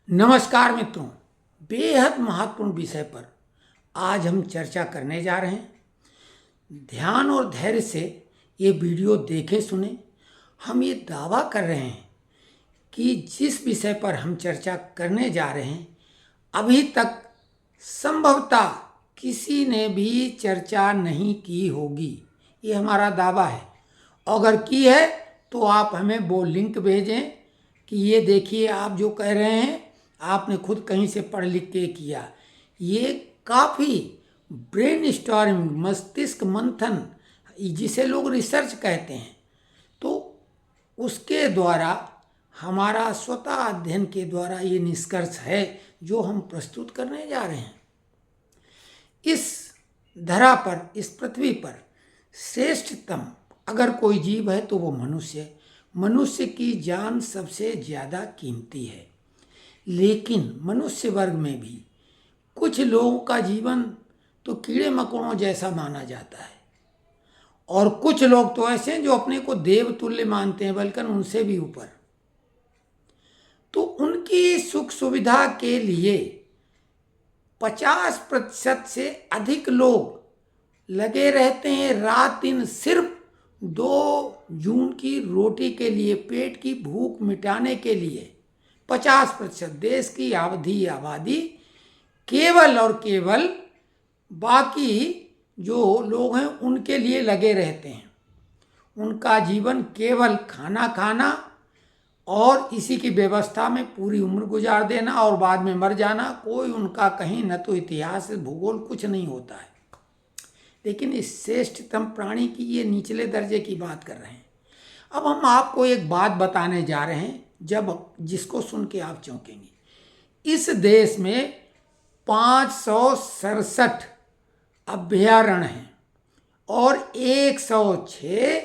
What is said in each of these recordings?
नमस्कार मित्रों, बेहद महत्वपूर्ण विषय पर आज हम चर्चा करने जा रहे हैं। ध्यान और धैर्य से ये वीडियो देखें सुने। हम ये दावा कर रहे हैं कि जिस विषय पर हम चर्चा करने जा रहे हैं अभी तक संभवतः किसी ने भी चर्चा नहीं की होगी। ये हमारा दावा है। अगर की है तो आप हमें वो लिंक भेजें कि ये देखिए, आप जो कह रहे हैं आपने खुद कहीं से पढ़ लिख के किया। ये काफ़ी ब्रेन स्टॉर्मिंग, मस्तिष्क मंथन, जिसे लोग रिसर्च कहते हैं, तो उसके द्वारा हमारा स्वतः अध्ययन के द्वारा ये निष्कर्ष है जो हम प्रस्तुत करने जा रहे हैं। इस धरा पर, इस पृथ्वी पर श्रेष्ठतम अगर कोई जीव है तो वो मनुष्य है। मनुष्य की जान सबसे ज़्यादा कीमती है, लेकिन मनुष्य वर्ग में भी कुछ लोगों का जीवन तो कीड़े मकोड़ों जैसा माना जाता है, और कुछ लोग तो ऐसे हैं जो अपने को देवतुल्य मानते हैं, बल्कि उनसे भी ऊपर। तो उनकी सुख सुविधा के लिए 50% से अधिक लोग लगे रहते हैं रात दिन सिर्फ 2 जून की रोटी के लिए, पेट की भूख मिटाने के लिए। 50% देश की आबादी केवल और केवल बाकी जो लोग हैं उनके लिए लगे रहते हैं। उनका जीवन केवल खाना खाना और इसी की व्यवस्था में पूरी उम्र गुजार देना और बाद में मर जाना। कोई उनका कहीं न तो इतिहास भूगोल कुछ नहीं होता है। लेकिन इस श्रेष्ठतम प्राणी की ये निचले दर्जे की बात कर रहे हैं। अब हम आपको एक बात बताने जा रहे हैं जिसको सुन के आप चौंकेंगे। इस देश में 567 अभयारण्य हैं और 106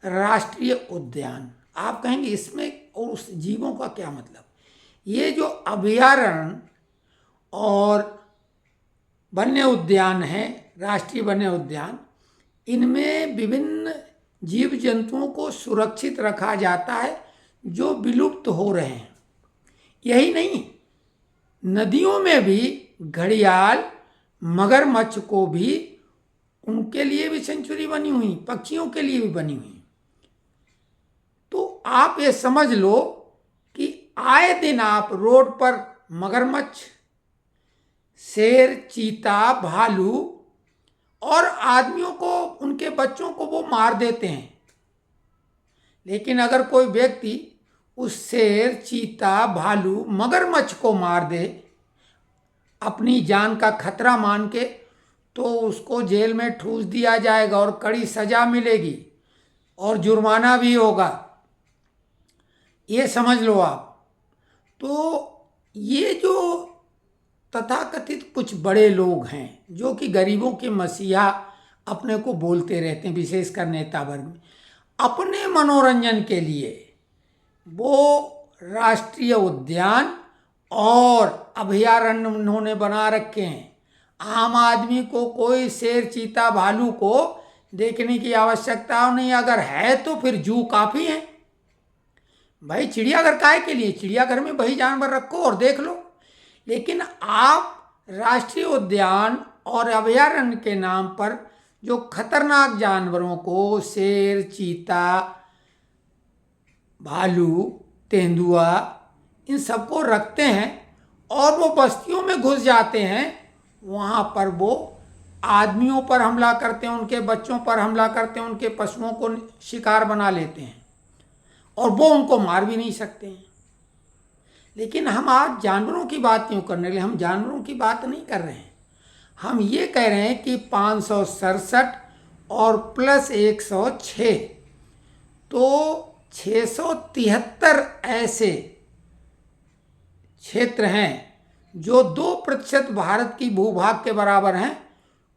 राष्ट्रीय उद्यान। आप कहेंगे इसमें और उस जीवों का क्या मतलब? ये जो अभयारण्य और वन्य उद्यान हैं, राष्ट्रीय वन्य उद्यान, इनमें विभिन्न जीव जंतुओं को सुरक्षित रखा जाता है जो विलुप्त हो रहे हैं। यही नहीं, नदियों में भी घड़ियाल, मगरमच्छ को भी, उनके लिए भी सेंचुरी बनी हुई, पक्षियों के लिए भी बनी हुई। तो आप ये समझ लो कि आए दिन आप रोड पर मगरमच्छ, शेर, चीता, भालू और आदमियों को, उनके बच्चों को वो मार देते हैं। लेकिन अगर कोई व्यक्ति उस शेर, चीता, भालू, मगरमच्छ को मार दे अपनी जान का खतरा मान के, तो उसको जेल में ठूस दिया जाएगा और कड़ी सजा मिलेगी और जुर्माना भी होगा। ये समझ लो आप। तो ये जो तथाकथित कुछ बड़े लोग हैं जो कि गरीबों के मसीहा अपने को बोलते रहते हैं, विशेषकर नेता वर्ग में, अपने मनोरंजन के लिए वो राष्ट्रीय उद्यान और अभयारण्य उन्होंने बना रखे हैं। आम आदमी को कोई शेर, चीता, भालू को देखने की आवश्यकता नहीं। अगर है तो फिर जू काफ़ी है भाई। चिड़ियाघर काहे के लिए? चिड़ियाघर में वही जानवर रखो और देख लो। लेकिन आप राष्ट्रीय उद्यान और अभयारण्य के नाम पर जो खतरनाक जानवरों को, शेर, चीता, भालू, तेंदुआ, इन सबको रखते हैं और वो बस्तियों में घुस जाते हैं। वहाँ पर वो आदमियों पर हमला करते हैं, उनके बच्चों पर हमला करते हैं, उनके पशुओं को शिकार बना लेते हैं और वो उनको मार भी नहीं सकते हैं। लेकिन हम आज जानवरों की बात क्यों करने लगे? हम जानवरों की बात नहीं कर रहे हैं। हम ये कह रहे हैं कि 567 और प्लस 106, तो 673 ऐसे क्षेत्र हैं जो 2% भारत की भूभाग के बराबर हैं।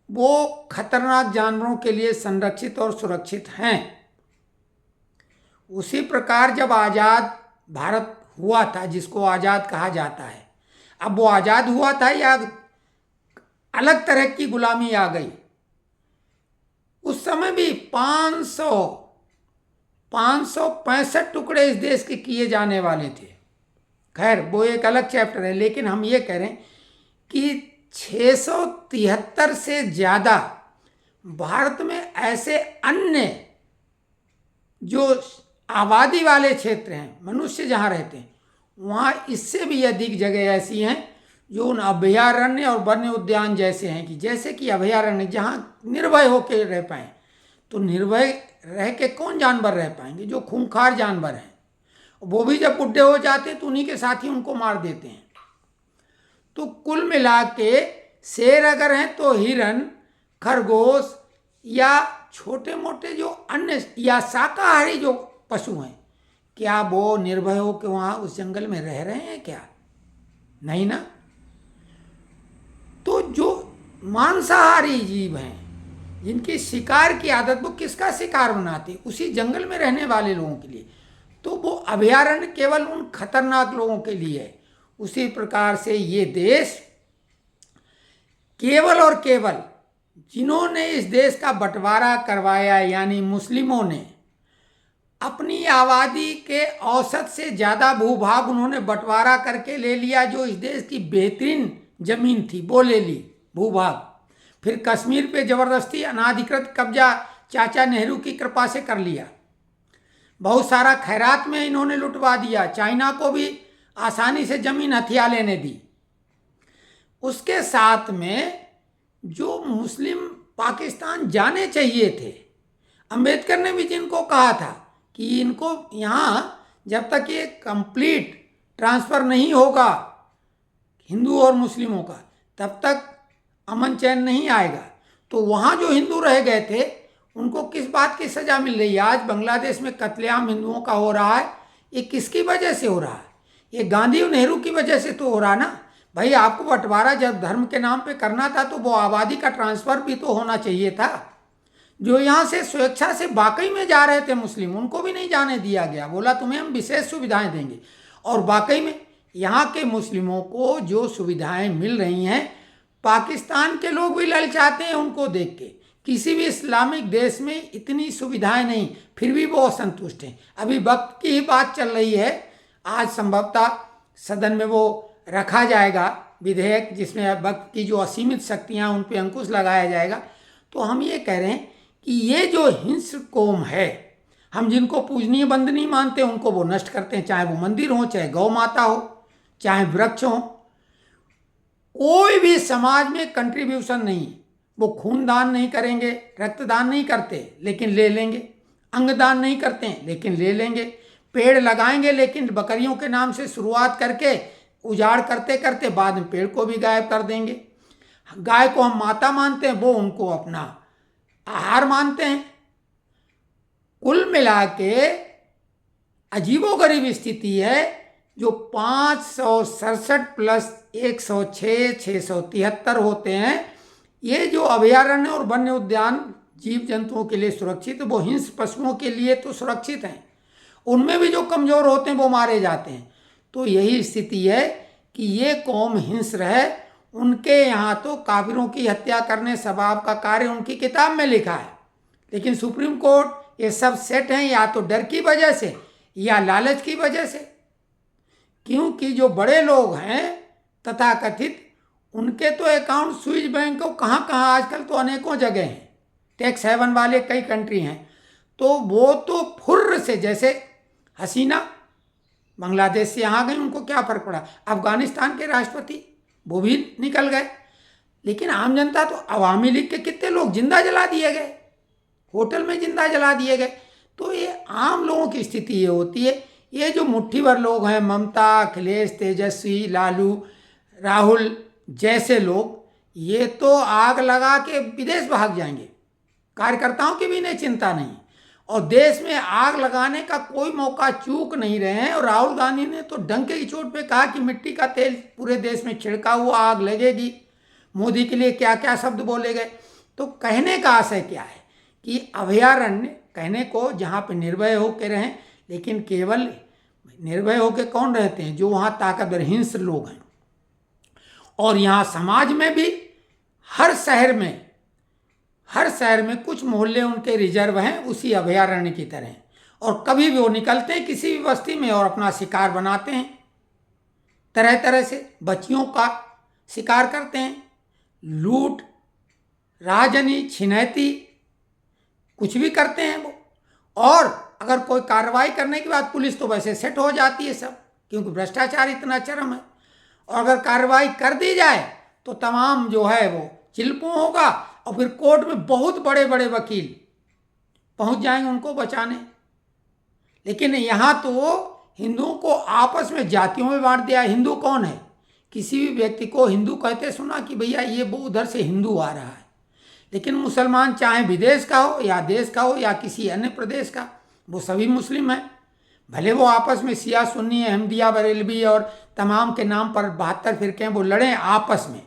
वो खतरनाक जानवरों के लिए संरक्षित और सुरक्षित हैं। उसी प्रकार जब आज़ाद भारत हुआ था, जिसको आज़ाद कहा जाता है, अब वो आज़ाद हुआ था या अलग तरह की गुलामी आ गई? उस समय भी 565 टुकड़े इस देश के किए जाने वाले थे। खैर वो एक अलग चैप्टर है, लेकिन हम ये कह रहे हैं कि 673 से ज़्यादा भारत में ऐसे अन्य जो आबादी वाले क्षेत्र हैं, मनुष्य जहाँ रहते हैं, वहाँ इससे भी अधिक जगह ऐसी हैं जो उन अभयारण्य और वन्य उद्यान जैसे हैं, कि जैसे कि अभयारण्य जहाँ निर्भय होकर रह पाएँ। तो निर्भय रह के कौन जानवर रह पाएंगे? जो खूंखार जानवर हैं, वो भी जब बुढ़े हो जाते हैं तो उन्हीं के साथ ही उनको मार देते हैं। तो कुल मिला के शेर अगर हैं तो हिरन, खरगोश या छोटे मोटे जो अन्य या शाकाहारी जो पशु हैं, क्या वो निर्भय हो के वहाँ उस जंगल में रह रहे हैं क्या? नहीं ना। तो जो मांसाहारी जीव हैं, जिनकी शिकार की आदत, वो किसका शिकार बनाते? उसी जंगल में रहने वाले लोगों के लिए। तो वो अभयारण्य केवल उन खतरनाक लोगों के लिए है। उसी प्रकार से ये देश केवल और केवल जिन्होंने इस देश का बंटवारा करवाया, यानी मुस्लिमों ने अपनी आबादी के औसत से ज़्यादा भूभाग उन्होंने बंटवारा करके ले लिया। जो इस देश की बेहतरीन जमीन थी वो ले ली, भूभाग। फिर कश्मीर पे ज़बरदस्ती अनाधिकृत कब्जा चाचा नेहरू की कृपा से कर लिया। बहुत सारा खैरात में इन्होंने लुटवा दिया। चाइना को भी आसानी से ज़मीन हथिया लेने दी। उसके साथ में जो मुस्लिम पाकिस्तान जाने चाहिए थे, अंबेडकर ने भी जिनको कहा था कि इनको यहाँ जब तक ये कंप्लीट ट्रांसफ़र नहीं होगा हिंदू और मुस्लिमों का, तब तक अमन चैन नहीं आएगा। तो वहाँ जो हिंदू रह गए थे उनको किस बात की सज़ा मिल रही है? आज बांग्लादेश में कत्लेआम हिंदुओं का हो रहा है, ये किसकी वजह से हो रहा है? ये गांधी और नेहरू की वजह से तो हो रहा ना भाई। आपको बंटवारा जब धर्म के नाम पे करना था तो वो आबादी का ट्रांसफ़र भी तो होना चाहिए था। जो यहाँ से स्वेच्छा से वाकई में जा रहे थे मुस्लिम, उनको भी नहीं जाने दिया गया। बोला तुम्हें हम विशेष सुविधाएं देंगे, और वाकई में यहाँ के मुस्लिमों को जो सुविधाएं मिल रही हैं, पाकिस्तान के लोग भी ललचाते हैं उनको देख के। किसी भी इस्लामिक देश में इतनी सुविधाएं नहीं, फिर भी वो असंतुष्ट हैं। अभी वक्त की ही बात चल रही है, आज संभवतः सदन में वो रखा जाएगा विधेयक, जिसमें वक्त की जो असीमित शक्तियां उन पर अंकुश लगाया जाएगा। तो हम ये कह रहे हैं कि ये जो हिंस्र कौम है, हम जिनको पूजनीय वंदनीय मानते हैं उनको वो नष्ट करते हैं, चाहे वो मंदिर हो, चाहे गौ माता हो, चाहे वृक्ष हो। कोई भी समाज में कंट्रीब्यूशन नहीं। वो खून दान नहीं करेंगे, रक्तदान नहीं करते लेकिन ले लेंगे, अंगदान नहीं करते हैं लेकिन ले लेंगे, पेड़ लगाएंगे लेकिन बकरियों के नाम से शुरुआत करके उजाड़ करते करते बाद में पेड़ को भी गायब कर देंगे। गाय को हम माता मानते हैं, वो उनको अपना आहार मानते हैं। कुल मिला के अजीबोगरीब स्थिति है। जो 567 प्लस 106 673 होते हैं, ये जो अभयारण्य और वन्य उद्यान जीव जंतुओं के लिए सुरक्षित, वो हिंस्र पशुओं के लिए तो सुरक्षित हैं। उनमें भी जो कमज़ोर होते हैं वो मारे जाते हैं। तो यही स्थिति है कि ये कौम हिंस्र है। उनके यहाँ तो काफिरों की हत्या करने सबाब का कार्य उनकी किताब में लिखा है, लेकिन सुप्रीम कोर्ट ये सब सेट हैं या तो डर की वजह से या लालच की वजह से। क्योंकि जो बड़े लोग हैं तथाकथित, उनके तो अकाउंट स्विस बैंक को कहाँ कहाँ आजकल तो अनेकों जगह हैं, टैक्स हेवन वाले कई कंट्री हैं। तो वो तो फुर्र से, जैसे हसीना बांग्लादेश से यहाँ गई, उनको क्या फ़र्क पड़ा? अफगानिस्तान के राष्ट्रपति वो भी निकल गए, लेकिन आम जनता तो अवामी लीग के कितने लोग जिंदा जला दिए गए, होटल में जिंदा जला दिए गए। तो ये आम लोगों की स्थिति ये होती है। ये जो मुट्ठी भर लोग हैं, ममता, अखिलेश, तेजस्वी, लालू, राहुल जैसे लोग, ये तो आग लगा के विदेश भाग जाएंगे। कार्यकर्ताओं की भी इन्हें चिंता नहीं, और देश में आग लगाने का कोई मौका चूक नहीं रहे हैं। और राहुल गांधी ने तो डंके की चोट पे कहा कि मिट्टी का तेल पूरे देश में छिड़का हुआ आग लगेगी। मोदी के लिए क्या क्या शब्द बोले गए। तो कहने का आशय क्या है कि अभयारण्य कहने को जहाँ पे निर्भय होकर रहें, लेकिन केवल निर्भय होकर कौन रहते हैं? जो वहाँ ताकतवर हिंस्र लोग हैं। और यहाँ समाज में भी हर शहर में कुछ मोहल्ले उनके रिजर्व हैं उसी अभयारण्य की तरह, और कभी भी वो निकलते हैं किसी भी बस्ती में और अपना शिकार बनाते हैं। तरह तरह से बच्चियों का शिकार करते हैं, लूट, राजनी, छिनैती, कुछ भी करते हैं वो। और अगर कोई कार्रवाई करने के बाद पुलिस तो वैसे सेट हो जाती है सब, क्योंकि भ्रष्टाचार इतना चरम है। और अगर कार्रवाई कर दी जाए तो तमाम जो है वो चिल्पो होगा, और फिर कोर्ट में बहुत बड़े बड़े वकील पहुंच जाएंगे उनको बचाने। लेकिन यहाँ तो हिंदुओं को आपस में जातियों में बांट दिया। हिंदू कौन है? किसी भी व्यक्ति को हिंदू कहते सुना कि भैया ये वो उधर से हिंदू आ रहा है। लेकिन मुसलमान चाहे विदेश का हो या देश का हो या किसी अन्य प्रदेश का, वो सभी मुस्लिम हैं। भले वो आपस में शिया सुन्नी, अहमदिया, बरेलवी और तमाम के नाम पर 72 फिरके हैं, वो लड़ें आपस में,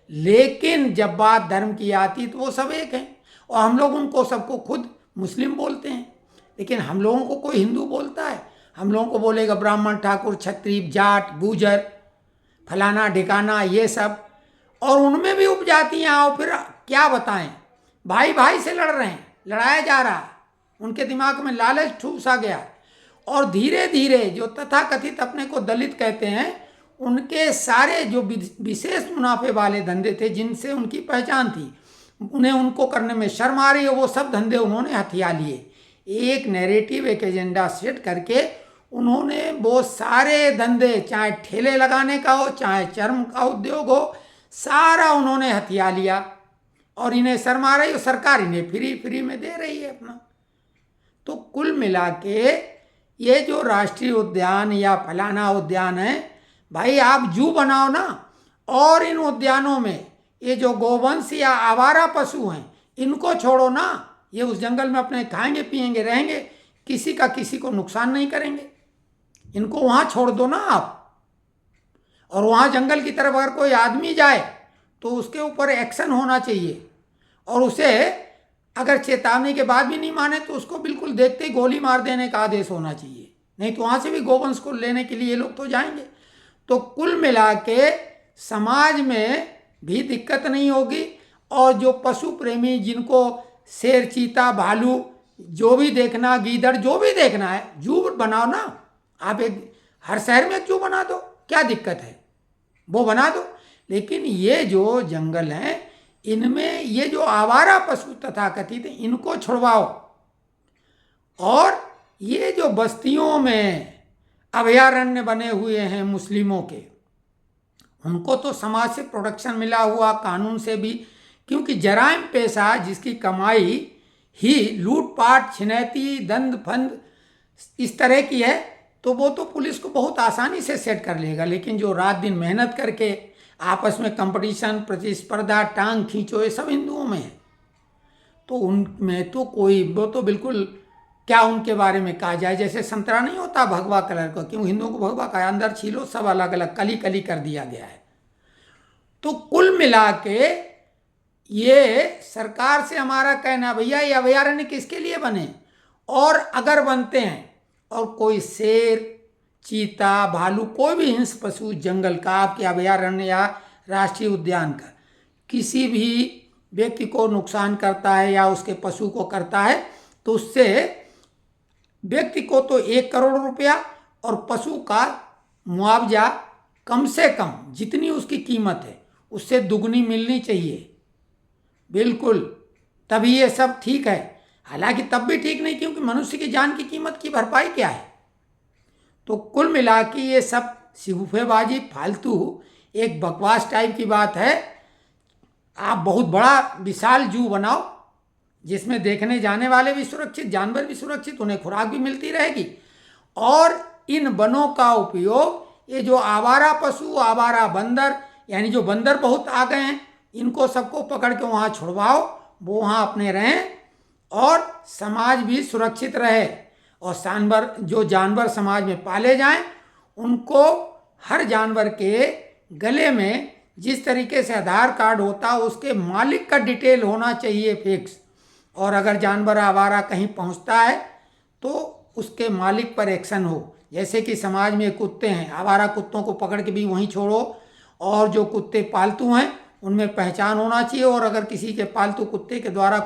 लेकिन जब बात धर्म की आती तो वो सब एक हैं। और हम लोग उनको सबको खुद मुस्लिम बोलते हैं, लेकिन हम लोगों को कोई हिंदू बोलता है? हम लोगों को बोलेगा ब्राह्मण, ठाकुर, क्षत्रिय, जाट, गुजर, फलाना ढिकाना, ये सब। और उनमें भी उपजातियाँ, और फिर क्या बताएं, भाई भाई से लड़ रहे हैं, लड़ाया जा रहा है। उनके दिमाग में लालच ठूसा गया। और धीरे धीरे जो तथाकथित अपने को दलित कहते हैं, उनके सारे जो विशेष मुनाफे वाले धंधे थे जिनसे उनकी पहचान थी, उन्हें उनको करने में शर्म आ रही है, वो सब धंधे उन्होंने हथिया लिए। एक नैरेटिव, एक एजेंडा सेट करके उन्होंने वो सारे धंधे, चाहे ठेले लगाने का हो, चाहे चर्म का उद्योग हो, सारा उन्होंने हथिया लिया। और इन्हें शर्म आ रही है, सरकार इन्हें फ्री फ्री में दे रही है अपना। तो कुल मिला के ये जो राष्ट्रीय उद्यान या फलाना उद्यान है, भाई आप जू बनाओ ना, और इन उद्यानों में ये जो गोवंश या आवारा पशु हैं इनको छोड़ो ना। ये उस जंगल में अपने खाएंगे, पिएंगे, रहेंगे, किसी का किसी को नुकसान नहीं करेंगे। इनको वहाँ छोड़ दो ना आप। और वहाँ जंगल की तरफ अगर कोई आदमी जाए तो उसके ऊपर एक्शन होना चाहिए, और उसे अगर चेतावनी के बाद भी नहीं माने तो उसको बिल्कुल देखते ही गोली मार देने का आदेश होना चाहिए। नहीं तो वहाँ से भी गोवंश को लेने के लिए ये लोग तो जाएंगे। तो कुल मिला के समाज में भी दिक्कत नहीं होगी। और जो पशु प्रेमी, जिनको शेर, चीता, भालू जो भी देखना, गीदड़ जो भी देखना है, जू बनाओ ना आप। एक हर शहर में एक जू बना दो, क्या दिक्कत है, वो बना दो। लेकिन ये जो जंगल हैं, इनमें ये जो आवारा पशु तथाकथित हैं, इनको छुड़वाओ। और ये जो बस्तियों में अभयारण्य बने हुए हैं मुस्लिमों के, उनको तो समाज से प्रोटेक्शन मिला हुआ, कानून से भी, क्योंकि जराइम पेशा जिसकी कमाई ही लूटपाट, छिनैती, दंड फंद इस तरह की है, तो वो तो पुलिस को बहुत आसानी से सेट कर लेगा। लेकिन जो रात दिन मेहनत करके आपस में कंपटीशन, प्रतिस्पर्धा, टांग खींचो, ये सब हिंदुओं में है। तो उनमें तो कोई, वो तो बिल्कुल, क्या उनके बारे में कहा जाए, जैसे संतरा नहीं होता भगवा कलर का, क्यों हिंदुओं को भगवा का अंदर छीलो, सब अलग अलग कली कली कर दिया गया है। तो कुल मिला के ये सरकार से हमारा कहना, भैया ये अभयारण्य किसके लिए बने? और अगर बनते हैं और कोई शेर, चीता, भालू, कोई भी हिंस पशु जंगल का, आपके अभयारण्य या राष्ट्रीय उद्यान का किसी भी व्यक्ति को नुकसान करता है या उसके पशु को करता है, तो उससे व्यक्ति को तो 1 करोड़ रुपया और पशु का मुआवजा कम से कम जितनी उसकी कीमत है उससे दुगनी मिलनी चाहिए। बिल्कुल, तभी ये सब ठीक है। हालांकि तब भी ठीक नहीं, क्योंकि मनुष्य की जान की कीमत की भरपाई क्या है। तो कुल मिला के ये सब सिगुफेबाजी, फालतू, एक बकवास टाइप की बात है। आप बहुत बड़ा विशाल जू बनाओ जिसमें देखने जाने वाले भी सुरक्षित, जानवर भी सुरक्षित, उन्हें खुराक भी मिलती रहेगी। और इन वनों का उपयोग ये जो आवारा पशु, आवारा बंदर, यानी जो बंदर बहुत आ गए हैं, इनको सबको पकड़ के वहाँ छुड़वाओ, वो वहाँ अपने रहें और समाज भी सुरक्षित रहे। और जो जानवर समाज में पाले जाएं, उनको हर जानवर के गले में जिस तरीके से आधार कार्ड होता है, उसके मालिक का डिटेल होना चाहिए फिक्स। और अगर जानवर आवारा कहीं पहुंचता है तो उसके मालिक पर एक्शन हो। जैसे कि समाज में कुत्ते हैं, आवारा कुत्तों को पकड़ के भी वहीं छोड़ो, और जो कुत्ते पालतू हैं उनमें पहचान होना चाहिए। और अगर किसी के पालतू कुत्ते के द्वारा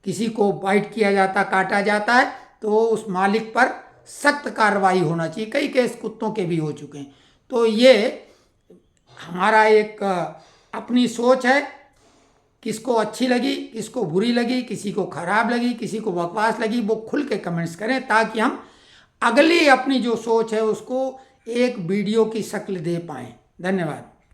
किसी को बाइट किया जाता, काटा जाता है, तो उस मालिक पर सख्त कार्रवाई होना चाहिए। कई केस कुत्तों के भी हो चुके हैं। तो ये हमारा एक अपनी सोच है, किसको अच्छी लगी, किसको बुरी लगी, किसी को खराब लगी, किसी को बकवास लगी, वो खुल के कमेंट्स करें ताकि हम अगली अपनी जो सोच है उसको एक वीडियो की शक्ल दे पाएँ। धन्यवाद।